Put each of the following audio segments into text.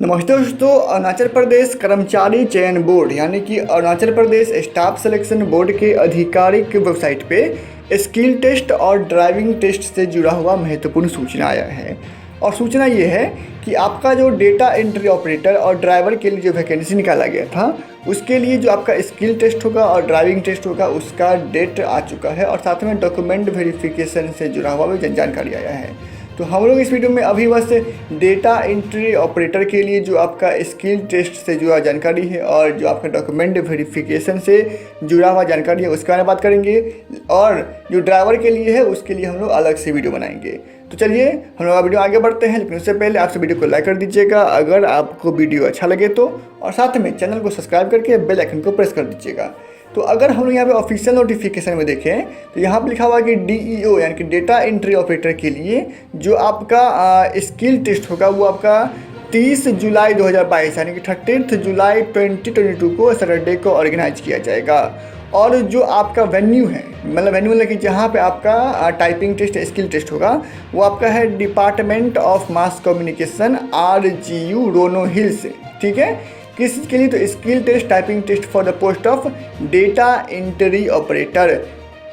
नमस्ते दोस्तों। अरुणाचल प्रदेश कर्मचारी चयन बोर्ड यानी कि Arunachal Pradesh staff selection board के आधिकारिक वेबसाइट पे स्किल टेस्ट और ड्राइविंग टेस्ट से जुड़ा हुआ महत्वपूर्ण सूचना आया है। और सूचना ये है कि आपका जो डेटा एंट्री ऑपरेटर और ड्राइवर के लिए जो वैकेंसी निकाला गया था उसके लिए जो आपका स्किल टेस्ट होगा और ड्राइविंग टेस्ट होगा उसका डेट आ चुका है और साथ में डॉक्यूमेंट वेरिफिकेशन से जुड़ा हुआ भी जानकारी आया है। तो हम लोग इस वीडियो में अभी बस डेटा एंट्री ऑपरेटर के लिए जो आपका स्किल टेस्ट से जुड़ा जानकारी है और जो आपका डॉक्यूमेंट वेरिफिकेशन से जुड़ा हुआ जानकारी है उसके बारे में बात करेंगे, और जो ड्राइवर के लिए है उसके लिए हम लोग अलग से वीडियो बनाएंगे। तो चलिए हम लोग वीडियो आगे बढ़ते हैं, लेकिन उससे पहले आपसे वीडियो को लाइक कर दीजिएगा अगर आपको वीडियो अच्छा लगे तो, और साथ में चैनल को सब्सक्राइब करके बेल आइकन को प्रेस कर दीजिएगा। तो अगर हम लोग यहाँ पे ऑफिशियल नोटिफिकेशन में देखें तो यहाँ पे लिखा हुआ कि DEO यानी कि डेटा एंट्री ऑपरेटर के लिए जो आपका स्किल टेस्ट होगा वो आपका 30 जुलाई 2022 यानी कि 30 जुलाई 2022 को सैटरडे को ऑर्गेनाइज किया जाएगा। और जो आपका वेन्यू है, मतलब कि जहाँ पे आपका टाइपिंग टेस्ट स्किल टेस्ट होगा वो आपका है department of mass communication RGU Rono Hills. ठीक है, किस चीज़ के लिए? तो skill test typing test for the post of data entry operator.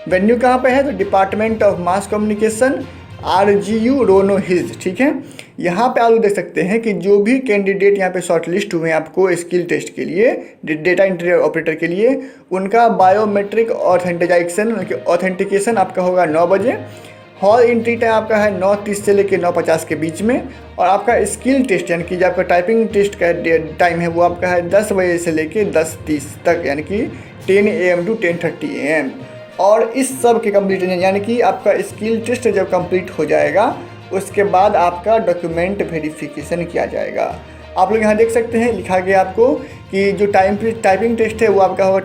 Venue कहाँ पे है? तो department of mass communication RGU Rono Hills. ठीक है, यहाँ पे आप लोग देख सकते हैं कि जो भी कैंडिडेट यहाँ पे शॉर्ट लिस्ट हुए हैं आपको स्किल टेस्ट के लिए डेटा एंट्री ऑपरेटर के लिए, उनका बायोमेट्रिक ऑथेंटिकेशन आपका होगा 9 बजे। हॉल एंट्री टाइम आपका है 9:30 से लेकर 9:50 के बीच में, और आपका स्किल टेस्ट यानी कि जो आपका टाइपिंग टेस्ट का टाइम है वो आपका है 10 बजे से लेकर 10:30 तक, यानी कि 10 AM to 10:30 AM। और इस सब के कंप्लीट यानी कि आपका स्किल टेस्ट जब कंप्लीट हो जाएगा उसके बाद आपका डॉक्यूमेंट वेरिफिकेशन किया जाएगा। आप लोग यहाँ देख सकते हैं लिखा गया आपको कि जो टाइपिंग टेस्ट है वो आपका होगा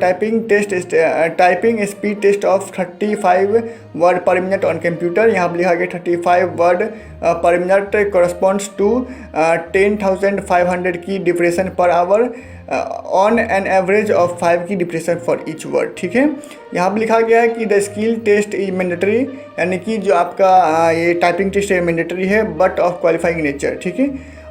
typing speed test of 35 word per minute on computer. यहाँ पर लिखा गया 35 word per minute corresponds to 10,500 की depression per hour on an average of 5 की डिप्रेशन फॉर ईच वर्ड। ठीक है, यहाँ पर लिखा गया है कि the skill test is mandatory, यानी कि जो आपका ये टाइपिंग टेस्ट है मैंडेटरी है बट ऑफ क्वालिफाइंग नेचर। ठीक है,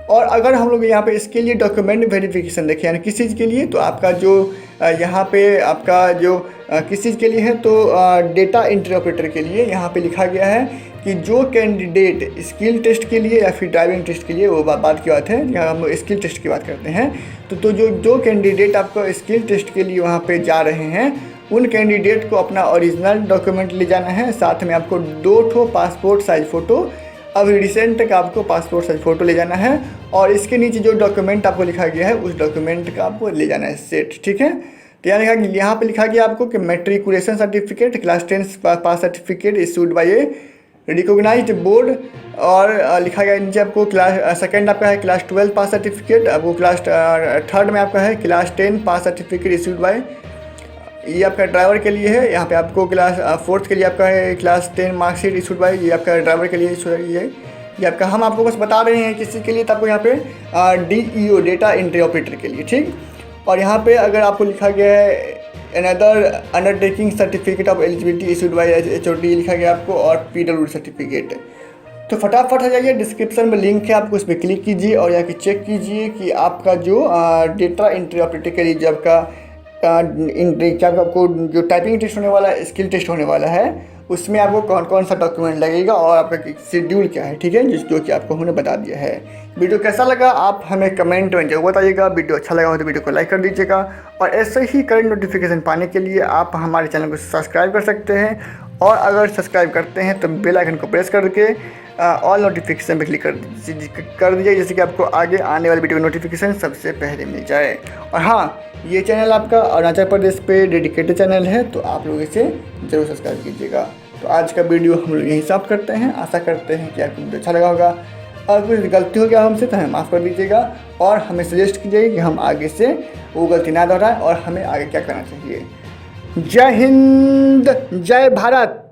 और अगर हम लोग यहाँ पे इसके लिए डॉक्यूमेंट वेरिफिकेशन देखें यानी किस चीज़ के लिए, तो आपका जो यहाँ पे आपका जो किस चीज़ के लिए है तो डेटा एंट्री ऑपरेटर के लिए यहाँ पे लिखा गया है कि जो कैंडिडेट स्किल टेस्ट के लिए या फिर ड्राइविंग टेस्ट के लिए, वो बात की बात है, यहाँ हम लोग स्किल टेस्ट की बात करते हैं। तो जो कैंडिडेट आपको स्किल टेस्ट के लिए वहाँ पे जा रहे हैं उन कैंडिडेट को अपना ओरिजिनल डॉक्यूमेंट ले जाना है, साथ में आपको 2 पासपोर्ट साइज फ़ोटो, अभी रिसेंट का आपको पासपोर्ट साइज फ़ोटो ले जाना है, और इसके नीचे जो डॉक्यूमेंट आपको लिखा गया है उस डॉक्यूमेंट का आपको ले जाना है सेट। ठीक है, तो यहाँ पे लिखा गया आपको कि matriculation certificate class 10 pass certificate issued by a recognised board, और लिखा गया नीचे आपको क्लास सेकंड आपका है क्लास 12 पास सर्टिफिकेट, आपको क्लास थर्ड में आपका है class 10 pass certificate issued by, ये आपका ड्राइवर के लिए है। यहाँ पे आपको क्लास 4th के लिए आपका है क्लास 10 मार्कशीट इशूड बाय, ये आपका ड्राइवर के लिए ये आपका, हम आपको बस बता रहे हैं किसी के लिए, तो आपको यहाँ पे DEO डेटा एंट्री ऑपरेटर के लिए। ठीक, और यहाँ पे अगर आपको लिखा गया है another undertaking certificate of eligibility issued by HOD लिखा गया आपको, और PWD सर्टिफिकेट। तो फटाफट आ जाइए, डिस्क्रिप्शन में लिंक है, आपको उस पर क्लिक कीजिए और यहाँ चेक कीजिए कि आपका जो डेटा एंट्री ऑपरेटर के लिए जो आपका आपको जो टाइपिंग टेस्ट होने वाला है स्किल टेस्ट होने वाला है उसमें आपको कौन कौन सा डॉक्यूमेंट लगेगा और आपका शेड्यूल क्या है। ठीक है, जो कि आपको हमने बता दिया है। वीडियो कैसा लगा आप हमें कमेंट में जरूर बताइएगा। वीडियो अच्छा लगा हो तो वीडियो को लाइक कर दीजिएगा, और ऐसे ही करंट नोटिफिकेशन पाने के लिए आप हमारे चैनल को सब्सक्राइब कर सकते हैं, और अगर सब्सक्राइब करते हैं तो बेल आइकन को प्रेस करके ऑल नोटिफिकेशन पे क्लिक कर दीजिए, जैसे कि आपको आगे आने वाली वीडियो की नोटिफिकेशन सबसे पहले मिल जाए। और हाँ, ये चैनल आपका अरुणाचल प्रदेश पे डेडिकेटेड चैनल है, तो आप लोग इसे ज़रूर सब्सक्राइब कीजिएगा। तो आज का वीडियो हम लोग यहीं समाप्त करते हैं। आशा करते हैं कि आपको वीडियो अच्छा लगा होगा। अगर कुछ गलती हो गया हमसे तो हमें माफ़ कर दीजिएगा, और हमें सजेस्ट कीजिए कि हम आगे से वो गलती ना दोहराएं और हमें आगे क्या करना चाहिए। जय हिंद, जय भारत।